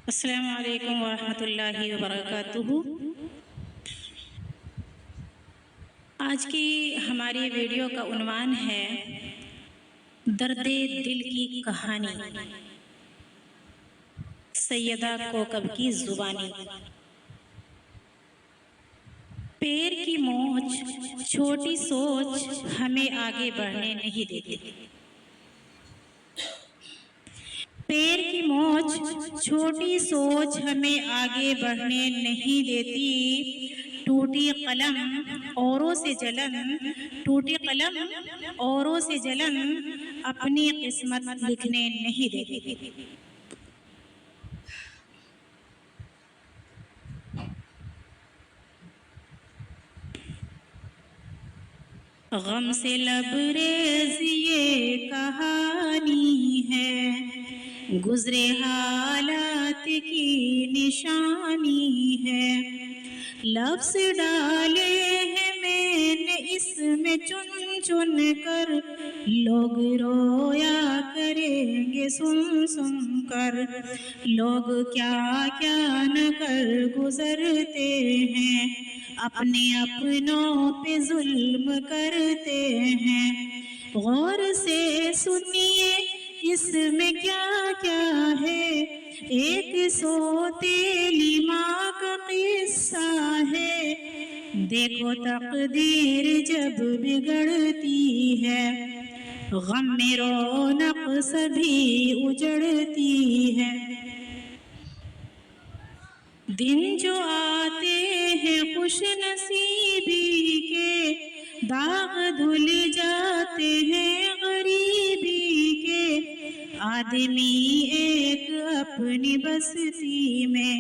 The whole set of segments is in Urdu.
السلام علیکم ورحمۃ اللہ وبرکاتہ۔ آج کی ہماری ویڈیو کا عنوان ہے درد دل کی کہانی، سیدہ کوکب کی زبانی۔ پیر کی موچ چھوٹی سوچ ہمیں آگے بڑھنے نہیں دیتی، پیر کی موچ چھوٹی سوچ ہمیں آگے بڑھنے نہیں دیتی، ٹوٹی قلم اوروں سے جلن، ٹوٹی قلم اوروں سے جلن اپنی قسمت لکھنے نہیں دیتی۔ غم سے لبریز یہ کہانی ہے، گزرے حالات کی نشانی ہے، لفظ ڈالے ہیں میں نے اس میں چن چن کر، لوگ رویا کریں گے سن سن کر، لوگ کیا کیا نہ کر گزرتے ہیں، اپنے اپنوں پہ ظلم کرتے ہیں، غور سے سنیے اس میں کیا کیا ہے، ایک سوتیلی ماں کا قصہ ہے، دیکھو تقدیر جب بگڑتی ہے، غم میں رونق سبھی اجڑتی ہے، دن جو آتے ہیں خوش نصیبی کے، داغ دھل جاتے ہیں غریبی کے، آدمی ایک اپنی بستی میں،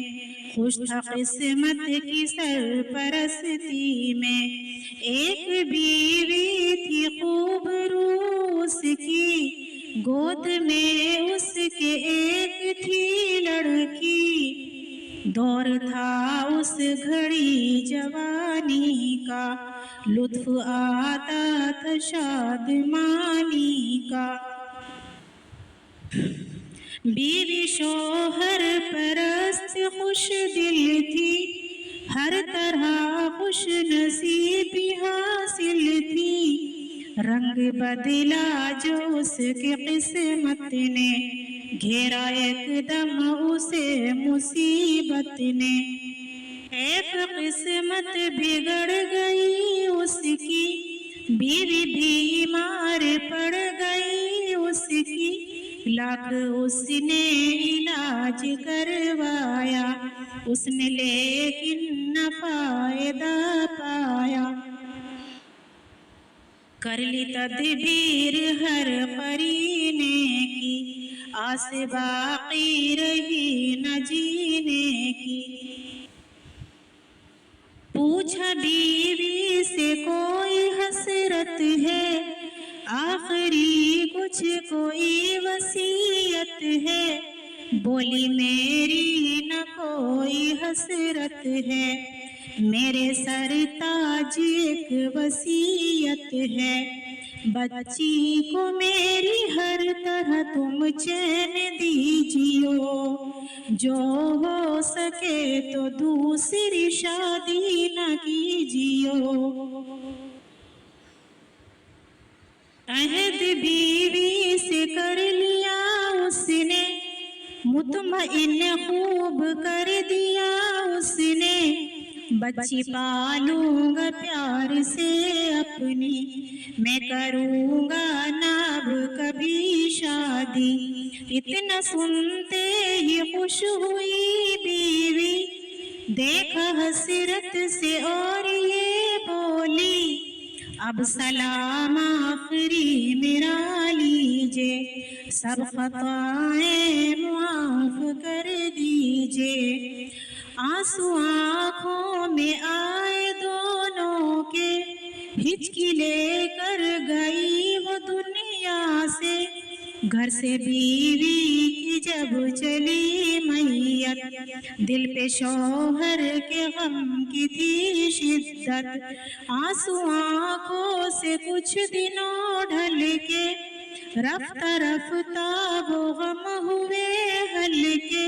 خوش تھا قسمت کی سرپرستی میں، ایک بیوی تھی خوب روس کی، گود میں اس کے ایک تھی لڑکی، دور تھا اس گھڑی جوانی کا، لطف آتا تھا شادمانی کا، بیوی شوہر پرست خوش دل تھی، ہر طرح خوش نصیبی حاصل تھی، رنگ بدلا جو اس کی قسمت نے، گھیرا ایک دم اسے مصیبت نے، ایک قسمت بگڑ گئی اس کی، بیوی بیمار پڑ گئی اس کی، لاکھ اس نے علاج کروایا، اس نے لیکن نہ فائدہ پایا، کر لی تدبیر ہر قرینے کی، آس باقی رہی نہ جینے کی، پوچھا بیوی سے کوئی حسرت ہے، آخری کچھ کوئی وصیت ہے، بولی میری نہ کوئی حسرت ہے، میرے سر تاج ایک وصیت ہے، بچی کو میری ہر طرح تم چین دیجیو، جو ہو سکے تو دوسری شادی نہ کیجیو، عہد بیوی سے کر لیا اس نے، مطمئن خوب کر دیا اس نے، بچی پالوں گا پیار سے اپنی، میں کروں گا نہ اب کبھی شادی، اتنا سنتے ہی خوش ہوئی بیوی، دیکھا حسرت سے اور یہ بولی، اب سلام آخری میرا لیجے، سب خطائیں معاف کر دیجے، آنسو آنکھوں میں آئے دونوں کے، ہچکی لے کر گئی وہ دنیا سے، گھر سے بیوی کی جب چلی میت، دل پہ شوہر کے غم کی تھی شدت، آنسو آنکھوں سے کچھ دنوں ڈھل کے، رفتہ رفتہ وہ غم ہوئے ہلکے،